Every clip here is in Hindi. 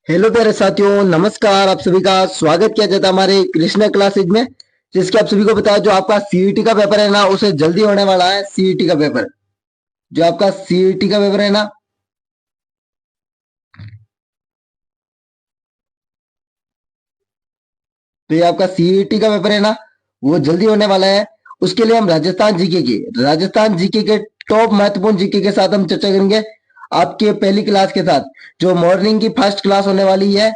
हेलो प्यारे साथियों, नमस्कार। आप सभी का स्वागत किया जाता है हमारे कृष्णा क्लासेज में, जिसके आप सभी को बताया जो आपका सीईटी का पेपर है ना, उसे जल्दी होने वाला है। सीईटी का पेपर, जो आपका सीईटी का पेपर है ना, तो ये आपका सीईटी का पेपर है ना, वो जल्दी होने वाला है। उसके लिए हम राजस्थान जीके के टॉप महत्वपूर्ण जीके के साथ हम चर्चा करेंगे। आपके पहली क्लास के साथ, जो मॉर्निंग की फर्स्ट क्लास होने वाली है,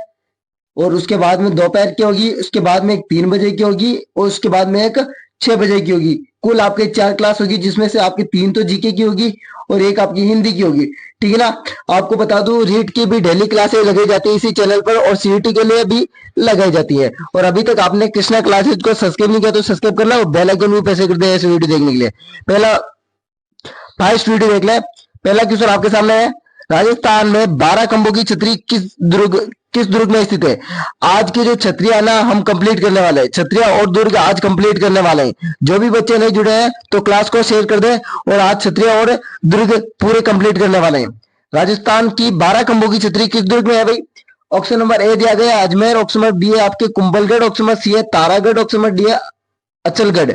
और उसके बाद में दोपहर की होगी, उसके बाद में एक 3 बजे की होगी, और उसके बाद में एक 6 बजे की होगी। कुल आपके 4 क्लास होगी, जिसमें से आपकी 3 तो जीके की होगी और एक आपकी हिंदी की होगी। ठीक है ना। आपको बता दूं, रीट की भी डेली क्लासेस लगाई जाती है इसी चैनल पर, और सीईटी के लिए भी लगाई जाती है। और अभी तक आपने कृष्णा क्लासेज को सब्सक्राइब नहीं किया तो सब्सक्राइब कर लो, और बेल आइकन भी प्रेस कर दे ऐसे वीडियो देखने के लिए। पहला फर्स्ट वीडियो देख ले। पहला क्वेश्चन आपके सामने है, राजस्थान में 12 खंभों की छतरी किस दुर्ग में स्थित है। आज की जो छतरियां ना हम कंप्लीट करने वाले हैं, छतरियां और दुर्ग आज कंप्लीट करने वाले हैं। जो भी बच्चे नहीं जुड़े हैं तो क्लास को शेयर कर दे, और आज छतरियां और दुर्ग पूरे कंप्लीट करने वाले हैं। राजस्थान की 12 खंभों की छतरी किस दुर्ग में है भाई? ऑप्शन नंबर ए दिया गया अजमेर, ऑप्शन नंबर बी है आपके कुंभलगढ़, ऑप्शन नंबर सी है तारागढ़, ऑप्शन नंबर डी है अचलगढ़।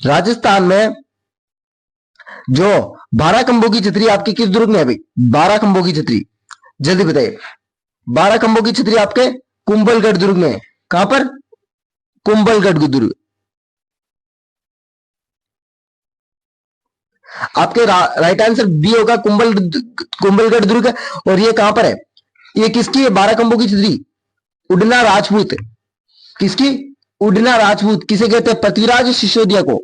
राजस्थान में जो 12 खंभों की छतरी आपकी किस दुर्ग में है भाई? 12 खंभों की छतरी, जल्दी बताइए। 12 खंभों की छतरी आपके कुंभलगढ़ दुर्ग में है। कहां पर? कुंभलगढ़ दुर्ग। आपके राइट आंसर बी होगा, कुंभलगढ़ दुर्ग। और ये कहां पर है? ये किसकी है 12 खंभों की छतरी? उड़ना राजपूत। किसकी? उड़ना राजपूत। किसे कहते हैं? पृथ्वीराज सिसोदिया को।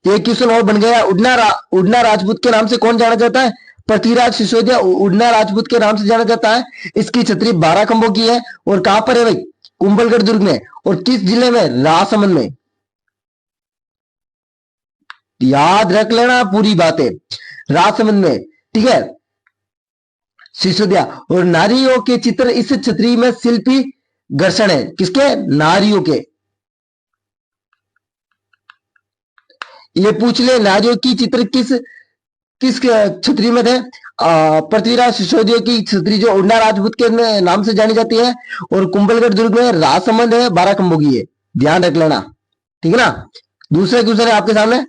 एक क्वेश्चन और बन गया। उड़ना राजपूत के नाम से कौन जाना जाता है? पृथ्वीराज सिसोदिया उड़ना राजपूत के नाम से जाना जाता है। इसकी छतरी 12 खंभों की है, और कहां पर है भाई? कुंभलगढ़ दुर्ग में। और किस जिले में? राजसमंद में। याद रख लेना पूरी बातें, राजसमंद में। ठीक है, सिसोदिया। और नारियों के चित्र इस छतरी में शिल्पी घर्षण है। किसके? नारियों के। ये पूछ ले, नारियों की चित्र किस किस छतरी में थे? पृथ्वीराज सिसोदिया की छतरी जो उड़ना राजपूत के नाम से जानी जाती है, और कुंभलगढ़ दुर्ग में राजसमंद है, 12 खंभों की है। ध्यान रख लेना, ठीक है ना। दूसरा क्वेश्चन है आपके सामने,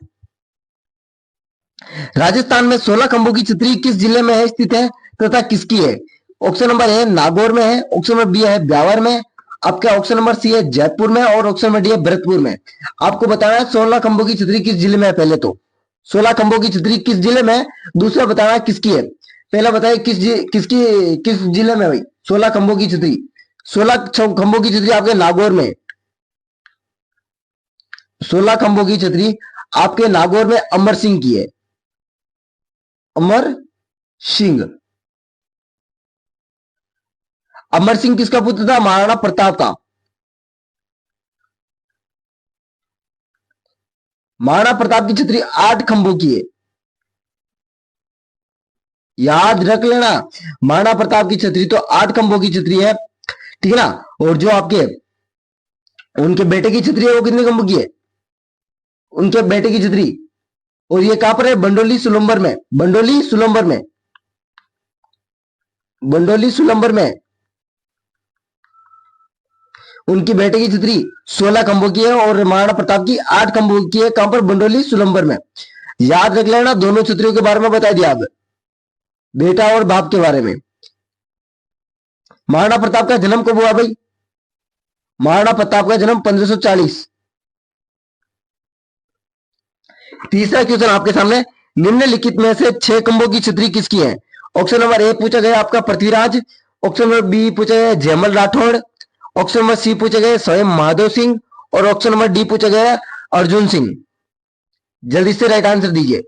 राजस्थान में 16 खंभों की छतरी किस जिले में है स्थित है तथा किसकी है? ऑप्शन नंबर ए नागौर में है, ऑप्शन नंबर बी है ब्यावर में, आपका ऑप्शन नंबर सी है जयपुर में, और ऑप्शन नंबर डी है भरतपुर में। आपको बताना है 16 खंभों की छतरी किस जिले में है। पहले तो 16 खंभों की छतरी किस जिले में है, दूसरा बताना है किसकी है। पहला बताइए किस जिले में है भाई 16 खंभों की छतरी? 16 खंभों की छतरी आपके नागौर में। 16 खंभों की छतरी आपके नागौर में अमर सिंह की है। अमर सिंह। अमर सिंह किसका पुत्र था? महाराणा प्रताप का। महाराणा प्रताप की छतरी 8 खंभों की है। याद रख लेना, महाराणा प्रताप की छतरी तो 8 खंभों की छतरी है। ठीक है ना। और जो आपके उनके बेटे की छतरी है वो कितने खंभों की है? उनके बेटे की छतरी, और ये कहां पर है? बंडोली सुलंबर में। बंडोली सुलंबर में। बंडोली सुलंबर में उनकी बेटे की छतरी 16 खंभों की है, और महाराणा प्रताप की 8 खंभों की है। कहां पर? बंडोली सुलंबर में। याद रख लेना, दोनों छतरियों के बारे में बता दिया अब, बेटा और बाप के बारे में। महाराणा प्रताप का जन्म कब हुआ भाई? महाराणा प्रताप का जन्म 1540। तीसरा क्वेश्चन आपके सामने, निम्नलिखित में से 6 खंभों की छतरी किसकी है? ऑप्शन नंबर ए पूछा गया आपका पृथ्वीराज, ऑप्शन नंबर बी पूछा गया Jaimal Rathore, option number C पूछा गया स्वयं महादेव सिंह, और ऑप्शन नंबर डी पूछा गया अर्जुन सिंह। जल्दी से राइट आंसर दीजिए।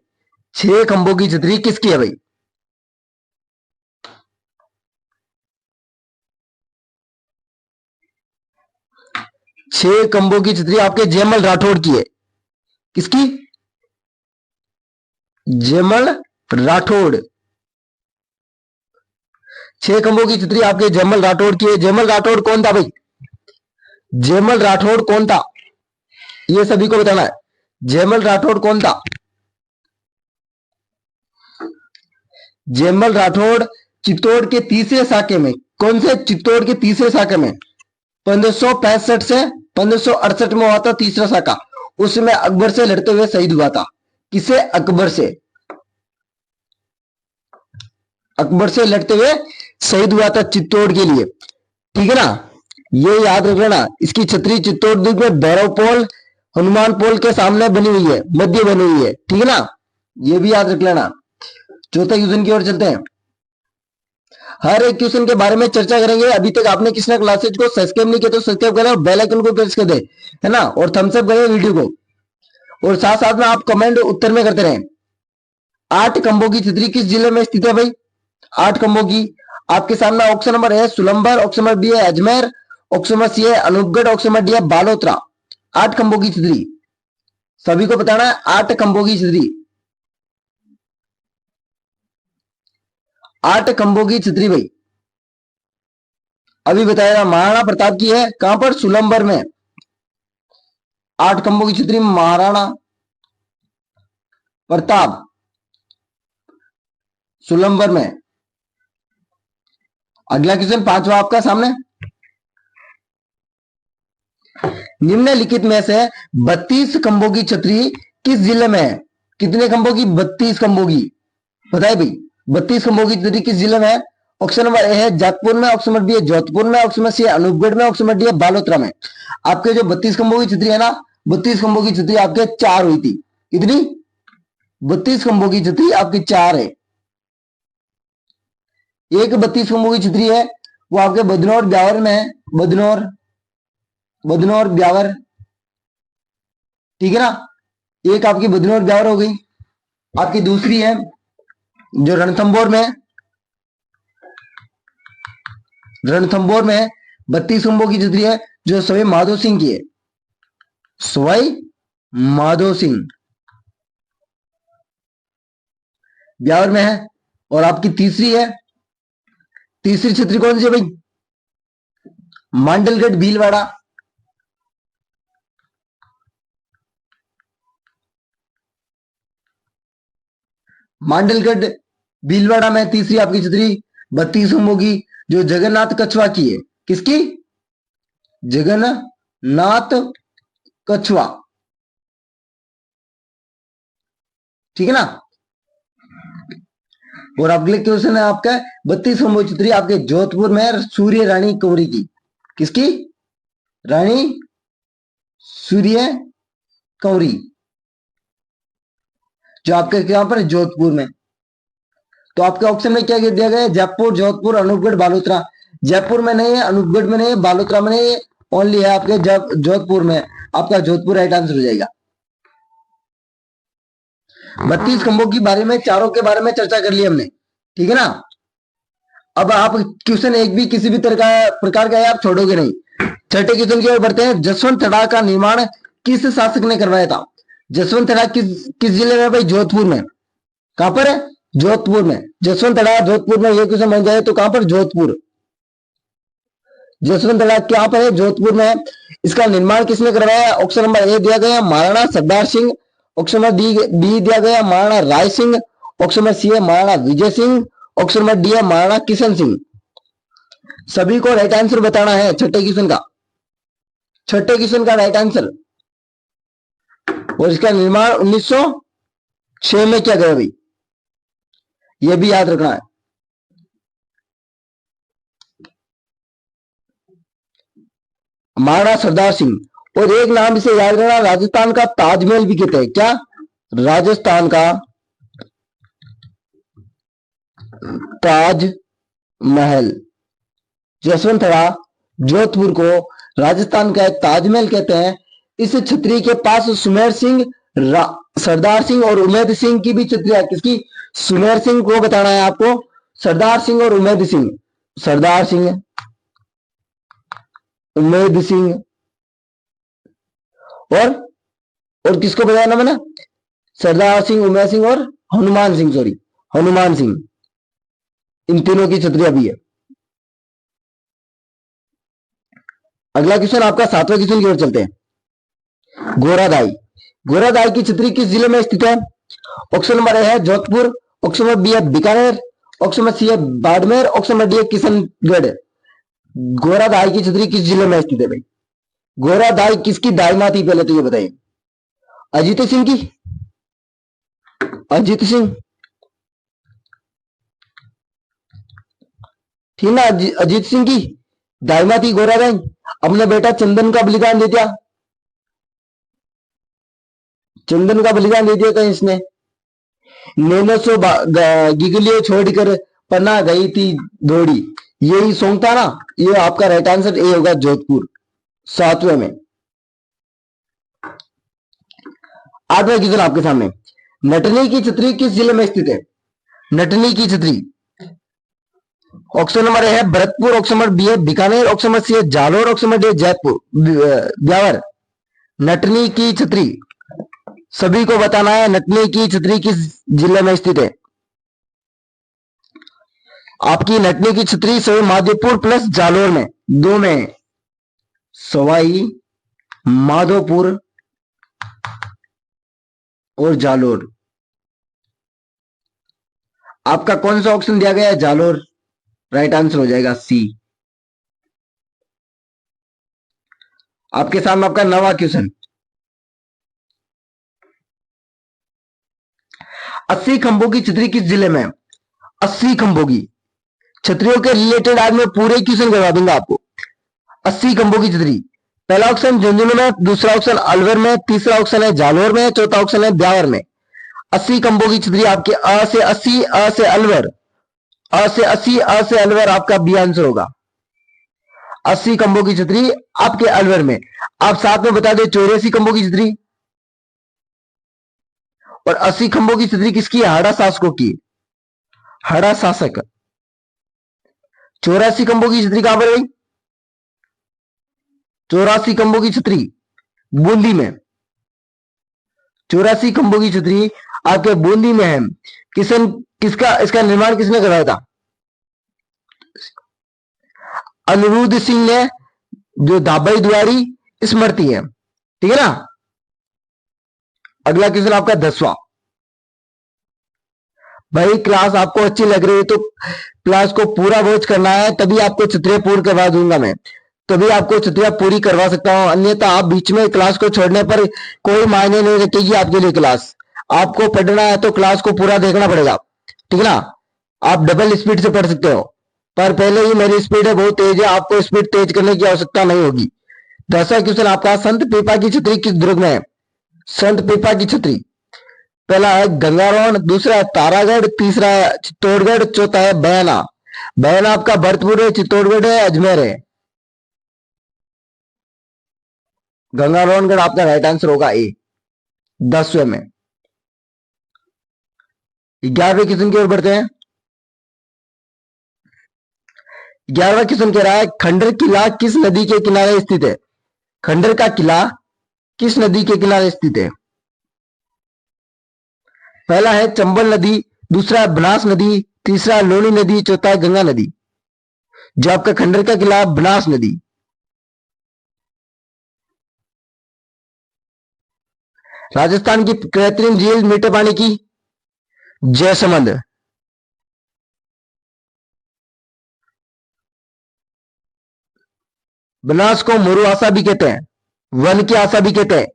6 खंभों की छतरी किसकी है भाई? 6 खंभों की छतरी आपके जयमल राठौड़ की है। किसकी? जयमल राठौड़। 6 खंभों की छतरी आपके जयमल राठौड़ की है। जयमल राठौड़ कौन था भाई? जयमल राठौड़ कौन था, ये सभी को बताना है। जयमल राठौड़ कौन था? जयमल राठौड़ चित्तौड़ के तीसरे साके में, कौन से चित्तौड़ के तीसरे साके में 1565 से 1568 में हुआ था तीसरा साका, उसमें अकबर से लड़ते हुए शहीद हुआ था। किसे? अकबर से, अकबर से लड़ते हुए शहीद हुआ था चित्तौड़ के लिए, ठीक है ना। ये याद रख लेना। इसकी छतरी चित्तौड़ दुर्ग में भैरव पोल हनुमान पोल के सामने बनी हुई है, मध्य बनी हुई है, ठीक है ना, ये भी याद रख लेना। चौथे क्वेश्चन की ओर चलते हैं। हर एक क्वेश्चन के बारे में चर्चा करेंगे। अभी तक आपने किसी ने क्लासेज को सब्सक्राइब नहीं किया तो सब्सक्राइब करें और बेल आइकन को प्रेस कर दे, है ना, और थम्स अप करें वीडियो को, और साथ साथ में आप कमेंट उत्तर में करते रहें। 8 खंभों की छतरी किस जिले में स्थित है भाई? 8 खंभों की आपके सामने ऑप्शन नंबर है सुलंबर, ऑप्शन नंबर बी है अजमेर, ऑप्शन नंबर सी है अनूपगढ़, ऑप्शन नंबर डी है बालोतरा। 8 खंभों की छतरी सभी को बताना है। 8 खंभों की छतरी, 8 खंभों की छतरी भाई अभी बताएगा। महाराणा प्रताप की है, कहां पर? सुलंबर में। 8 खंभों की छतरी महाराणा प्रताप, सुलंबर में। अगला क्वेश्चन 5वां आपका सामने। निम्नलिखित में से 32 खंभों की छतरी किस जिले में है? कितने खंभों की? 32 खंभों की। बताए भाई 32 खंभों की छतरी किस जिले में है? ऑप्शन नंबर ए है जयपुर में, ऑप्शन नंबर बी है जोधपुर में, ऑप्शन नंबर सी है अनूपगढ़ में, ऑप्शन नंबर डी है बालोतरा में। आपके जो 32 खंभों की छतरी है ना, 32 खंभों की छतरी आपके 4 हुई थी। कितनी? 32 खंभों की छतरी आपकी 4 है। एक 32 खंभों की छतरी है वो आपके बदनौर ब्यावर में है, बदनौर ब्यावर, ठीक है ना। एक आपकी बदनौर ब्यावर हो गई। आपकी दूसरी है जो रणथंभौर में, रणथंभौर में 32 खंभों की छतरी है जो सवाई माधो सिंह की है, सवाई माधो सिंह ब्यावर में है। और आपकी तीसरी है, तीसरी छतरी कौन सी है भाई? मांडलगढ़ भीलवाड़ा, मांडलगढ़ भीलवाड़ा में तीसरी आपकी छतरी 32 खंभों की जो जगन्नाथ कछवा की है। किसकी? जगन्नाथ कछवा, ठीक है ना। और अगले क्वेश्चन है आपका 32 खंभों की छतरी आपके जोधपुर में सूर्य रानी कंवरी की। किसकी? रानी सूर्य कंवरी, जो आपके यहां पर जोधपुर में। तो आपके ऑप्शन में क्या दिया गया है? जयपुर, जोधपुर, अनूपगढ़, बालोतरा। जयपुर में नहीं है, अनूपगढ़ में नहीं है, बालोतरा में नहीं है, ओनली है आपके जोधपुर में। आपका जोधपुर राइट आंसर हो जाएगा। 32 खंभों के बारे में, चारों के बारे में चर्चा कर ली हमने, ठीक है ना। अब आप क्वेश्चन एक भी किसी भी तरह प्रकार का है आप छोड़ोगे नहीं। छठे क्वेश्चन की ओर बढ़ते हैं। जसवंत तड़ा का निर्माण किस शासक ने करवाया था? जसवंत तड़ा किस जिले में भाई? जोधपुर में। कहां पर है? जोधपुर में। जसवंत तड़ा जोधपुर में, ये क्वेश्चन बन जाए तो कहां पर? जोधपुर। जसवंत तड़ा कहां पर है? जोधपुर में है। इसका निर्माण किसने करवाया? ऑप्शन नंबर ए दिया गया Maharana Sardar Singh, option number B दिया गया महाराणा राय सिंह, ऑप्शन नंबर सी है Maharana Vijay Singh, option number D है महाराणा किशन सिंह। सभी को राइट आंसर बताना है छठे क्वेश्चन का, छठे क्वेश्चन का राइट आंसर। और इसका निर्माण 1906 में किया गया भाई, यह भी याद रखना है। महाराणा सरदार सिंह। और एक नाम इसे याद रखना, राजस्थान का ताजमहल भी कहते हैं। क्या? राजस्थान का ताजमहल। जसवंत तड़ा जोधपुर को राजस्थान का एक ताजमहल कहते हैं। इस छतरी के पास सुमेर सिंह, सरदार सिंह और उमेद सिंह की भी छतरी है। किसकी? सुमेर सिंह को बताना है आपको, सरदार सिंह और उमेद सिंह, सरदार सिंह, उमेद सिंह, और किसको बताया मैंने? सरदार सिंह, उमेद सिंह और हनुमान सिंह, सॉरी हनुमान सिंह, इन तीनों की छतरी अभी है। अगला क्वेश्चन आपका 7वें क्वेश्चन की ओर चलते हैं। घोरादाई, घोड़ाधाय की छतरी किस जिले में स्थित है? ऑप्शन नंबर ए है जोधपुर, ऑप्शन नंबर बी है बीकानेर, ऑप्शन नंबर सी है बाड़मेर, ऑप्शन नंबर डी है किशनगढ़। घोड़ाधाय की छतरी किस जिले में स्थित है भाई? घोड़ाधाय किसकी दाई माँ थी पहले तो ये बताइए। अजीत सिंह की? अजीत सिंह थी ना, अजीत सिंह की दाई माँ थी घोड़ाधाय। अपने बेटा चंदन का बलिदान दे दिया, चंदन का बलिदान दे दिया था इसने। नैनो सो गिगलियो छोड़कर पन्ना गई थी दौड़ी, यही सॉन्ग था ना। ये आपका राइट आंसर ए होगा जोधपुर, 7वें में। 8वां क्वेश्चन आपके सामने, नटनी की छतरी किस जिले में स्थित है? नटनी की छतरी, ऑप्शन नंबर ए है भरतपुर, ऑप्शन नंबर बी है बीकानेर, ऑप्शन नंबर सी है जालोर, ऑप्शन नंबर डी है जयपुर ब्यावर। नटनी की छतरी सभी को बताना है, नटनी की छतरी किस जिले में स्थित है? आपकी नटनी की छतरी सवाई माधोपुर प्लस जालोर में, दो में। सवाई माधोपुर और जालोर। आपका कौन सा ऑप्शन दिया गया है? जालोर। राइट आंसर हो जाएगा सी। आपके सामने आपका 9वां क्वेश्चन, 80 खंभों की छतरी किस जिले में? 80 खंभों की छतरियों के रिलेटेड आज मैं पूरे क्वेश्चन करवा दूंगा आपको। 80 खंभों की छतरी, पहला ऑप्शन झुंझुनू में, दूसरा ऑप्शन अलवर में, तीसरा ऑप्शन है जालोर में, चौथा ऑप्शन है ब्यावर में। 80 खंभों की छतरी आपके अ से 80, अ से अलवर, अ से 80, अ से अलवर आपका बी आंसर होगा। 80 खंभों की छतरी आपके अलवर में। आप साथ में बता दें 84 खंभों की छतरी, और 80 खंभों की छतरी किसकी है? हाड़ा शासकों की, हाड़ा शासक। 84 खंभों की छतरी कहां पर गई? 84 खंभों की छतरी बूंदी में। 84 खंभों की छतरी आपके बूंदी में है। किसका इसका निर्माण किसने कराया था? अनिरुद्ध सिंह ने, जो दाबाई दुआरी स्मृति है, ठीक है ना। अगला क्वेश्चन आपका 10वां। भाई क्लास आपको अच्छी लग रही है तो क्लास को पूरा वॉच करना है, तभी आपको छतरियां पूरी करवा दूंगा मैं, तभी आपको छतरियां पूरी करवा सकता हूं। अन्यथा आप बीच में क्लास को छोड़ने पर कोई मायने नहीं रखेगी आपके लिए क्लास। आपको पढ़ना है तो क्लास को पूरा देखना पड़ेगा, ठीक है ना। आप डबल स्पीड से पढ़ सकते हो, पर पहले ही मेरी स्पीड है बहुत तेज है, आपको स्पीड तेज करने की आवश्यकता नहीं होगी। 10वां क्वेश्चन आपका, संत पीपा की छतरी किस दुर्ग में है? संत पीपा की छतरी, पहला है गंगारोन, दूसरा है तारागढ़, तीसरा है चित्तौड़गढ़, चौथा है बयाना। बयाना आपका भरतपुर है, चित्तौड़गढ़ है, अजमेर है। गंगारोनगढ़ आपका राइट आंसर होगा ए, 10वें में। 11वें क्वेश्चन की ओर बढ़ते हैं। 11वां क्वेश्चन कह रहा है, खंडर किला किस नदी के किनारे स्थित है? खंडर का किला किस नदी के किनारे स्थित है? पहला है चंबल नदी, दूसरा है बनास नदी, तीसरा है लोनी नदी, चौथा है गंगा नदी। जो आपका खंडर का किला बनास नदी। राजस्थान की कृत्रिम झील मीठे पानी की, जयसमंद। बनास को मुरु आशा भी कहते हैं, वन की आशा भी कहते हैं।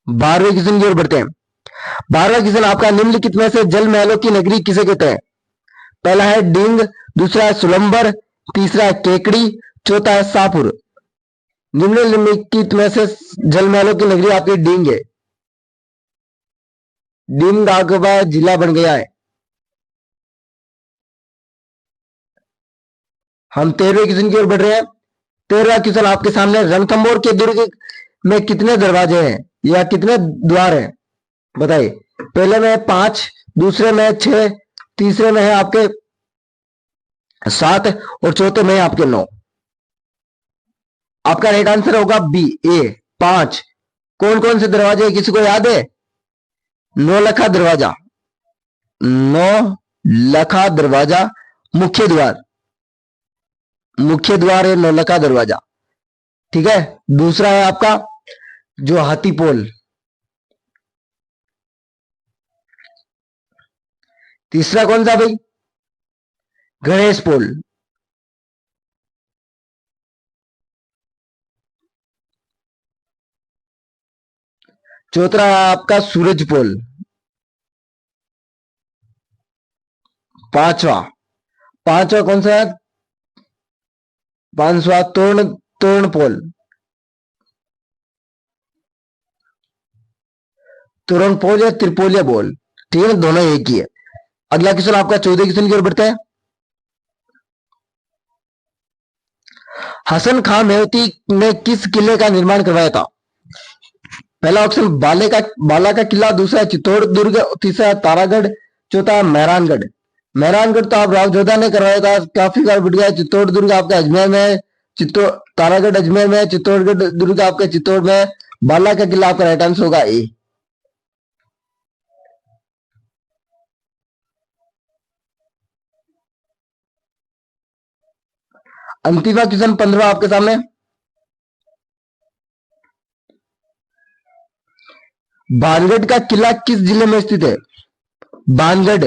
12वें क्वेश्चन की ओर बढ़ते हैं। 12वां क्वेश्चन आपका, निम्नलिखित में से जल महलों की नगरी किसे कहते हैं? पहला है डींग, दूसरा है सुलंबर, तीसरा है केकड़ी, चौथा है शाहपुर। निम्नलिखित में से जल महलों की नगरी आपकी डींग है। डींग आपका जिला बन गया है। हम 13वें क्वेश्चन की ओर बढ़ रहे हैं। 13वां क्वेश्चन आपके सामने, रणथंभौर के दुर्ग में कितने दरवाजे हैं या कितने द्वार हैं? बताइए। पहले में 5, दूसरे में 6, तीसरे में है आपके 7 और चौथे में है आपके 9। आपका राइट आंसर होगा बी, ए, 5। कौन कौन से दरवाजे हैं किसी को याद है? नौलखा दरवाजा, नौलखा दरवाजा मुख्य द्वार, मुख्य द्वार है नौलखा दरवाजा, ठीक है। दूसरा है आपका जो हाथी पोल। तीसरा कौन सा भाई? गणेश पोल। चौथा है आपका सूरज पोल। पांचवा, पांचवा कौन सा है? पांचवा तोरण, तोरण पोल। तोरण पोल या त्रिपोलिया पोल, ठीक है, दोनों एक ही है। अगला क्वेश्चन आपका 14 क्वेश्चन की ओर बढ़ता है। हसन खां मेवती ने किस किले का निर्माण करवाया था? पहला ऑप्शन बाला का किला, दूसरा चित्तौड़ दुर्ग, तीसरा तारागढ़, चौथा मेहरानगढ़। मेहरानगढ़ तो आप राव जोधा ने करवाया था, काफी बार बिट गया। चित्तौड़ दुर्ग आपका अजमेर में है, चित्तौड़ तारागढ़ अजमेर में है, चित्तौड़गढ़ दुर्ग आपका चित्तौड़ में है। बाला का किला आपका राइट आंसर होगा ए। अंतिम क्वेश्चन 15 आपके सामने। भानगढ़ का किला किस जिले में स्थित है? भानगढ़,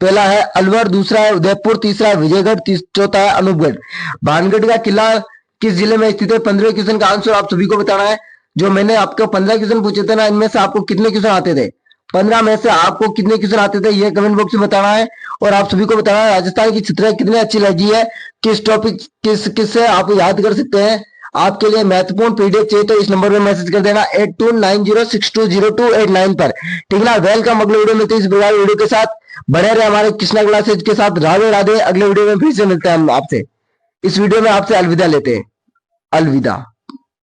पहला है अलवर, दूसरा है उदयपुर, तीसरा है विजयगढ़, चौथा है अनूपगढ़। भानगढ़ का किला किस जिले में स्थित है? 15 क्वेश्चन का आंसर आप सभी को बताना है। जो मैंने आपको 15 क्वेश्चन पूछे थे ना, इनमें से आपको कितने क्वेश्चन आते थे? 15 में से आपको कितने क्वेश्चन आते थे, ये कमेंट बॉक्स में बताना है। और आप सभी को बताना है राजस्थान की चित्र कितनी अच्छी लगी है, किस टॉपिक किस से आप याद कर सकते हैं। आपके लिए महत्वपूर्ण पीडीएफ चाहिए तो इस नंबर में मैसेज कर देना 8290620289 पर, ठीक ना। वेलकम, अगले वीडियो में तो इस वीडियो के साथ बने रहे हमारे कृष्णा क्लासेज के साथ। राधे राधे, अगले वीडियो में फिर से मिलते हैं हम आपसे। इस वीडियो में आपसे अलविदा लेते हैं, अलविदा।